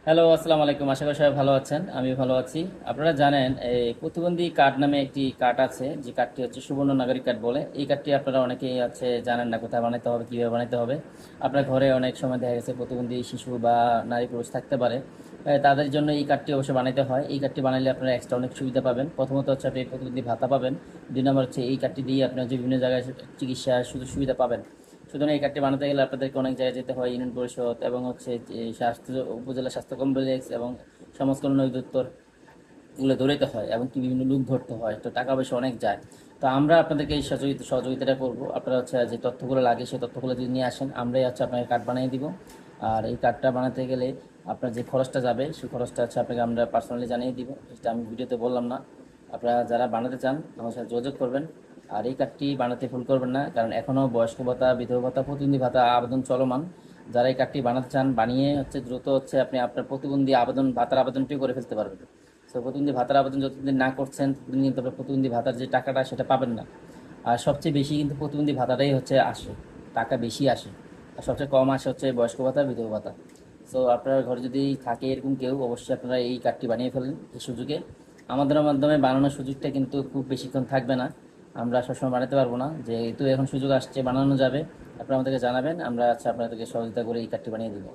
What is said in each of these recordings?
Hello, আসসালামু আলাইকুম। আশা করি সবাই ভালো আছেন। আমি ভালো আছি। আপনারা জানেন এই প্রতিবন্ধী কার্ড নামে একটি কার্ড আছে, যে কার্ডটি হচ্ছে সুবর্ণ নাগরিক কার্ড বলে। এই কার্ডটি আপনারা অনেকেই আছে জানেন না কোথায় বানাতে হবে, কীভাবে বানাতে হবে। আপনার ঘরে অনেক সময় দেখা গেছে প্রতিবন্ধী শিশু বা নারী পুরুষ থাকতে পারে। তাদের জন্য এই কার্ডটি অবশ্যই বানাতে হয়। এই কার্ডটি বানালে আপনারা এক্সট্রা অনেক সুবিধা পাবেন। প্রথমত হচ্ছে আপনি প্রতিবন্ধী ভাতা পাবেন। ২ নম্বর হচ্ছে এই কার্ডটি দিয়ে আপনার যে বিভিন্ন জায়গায় চিকিৎসা সুযোগ সুবিধা পাবেন। সুতরাং এই কার্ডটি বানাতে গেলে আপনাদেরকে অনেক জায়গায় যেতে হয়, ইউনিয়ন পরিষদ এবং হচ্ছে যে স্বাস্থ্য উপজেলা স্বাস্থ্য কমপ্লেক্স এবং সমাজ কল্যাণ অধিদপ্তর, এগুলো দৌড়াইতে হয় এবং কি বিভিন্ন লোক ধরতে হয়, তো টাকা পয়সা অনেক যায়। তো আমরা আপনাদেরকে এই সহযোগিতাটা করবো। আপনারা হচ্ছে যে তথ্যগুলো লাগে সেই তথ্যগুলো যদি নিয়ে আসেন, আমরাই হচ্ছে আপনাকে কার্ড বানিয়ে দিব। আর এই কার্ডটা বানাতে গেলে আপনার যে খরচটা যাবে সেই খরচটা হচ্ছে আপনাকে আমরা পার্সোনালি জানিয়ে দিব। এটা আমি ভিডিওতে বললাম না। আপনারা যারা বানাতে চান আমার সাথে যোগাযোগ করবেন। আর এই কার্ডটি বানাতে ভুল করবেন না, কারণ এখনও বয়স্ক ভাতা, বিধবা ভাতা, প্রতিবন্ধী ভাতা আবেদন চলমান। যারা এই কার্ডটি বানাতে চান, বানিয়ে হচ্ছে দ্রুত হচ্ছে আপনি আপনার প্রতিবন্ধী ভাতার আবেদনটিও করে ফেলতে পারবেন। সো প্রতিবন্ধী ভাতার আবেদন যতদিন না করছেন ততদিন কিন্তু আপনার প্রতিবন্ধী ভাতার যে টাকাটা সেটা পাবেন না। আর সবচেয়ে বেশি কিন্তু প্রতিবন্ধী ভাতাটাই হচ্ছে আসে, টাকা বেশি আসে। আর সবচেয়ে কম আসে হচ্ছে বয়স্ক ভাতা, বিধবা ভাতা। সো আপনার ঘরে যদি থাকে এরকম কেউ, অবশ্যই আপনারা এই কার্ডটি বানিয়ে ফেলেন এই সুযোগে। আমাদের মাধ্যমে বানানোর সুযোগটা কিন্তু খুব বেশিক্ষণ থাকবে না। আমরা সবসময় বানাতে পারবো না, যেহেতু এখন সুযোগ আসছে বানানো যাবে। আপনারা আমাদেরকে জানাবেন, আমরা আচ্ছা আপনাদেরকে সহযোগিতা করে এই কার্ডটি বানিয়ে দিব।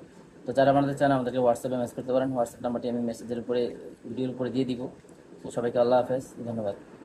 তো যারা বানাতে চান আমাদেরকে হোয়াটসঅ্যাপে মেসেজ করতে পারেন। হোয়াটসঅ্যাপ নাম্বারটি আমি মেসেজের উপরে, ভিডিওর উপরে দিয়ে দিব। তো সবাইকে আল্লাহ হাফেজ, ধন্যবাদ।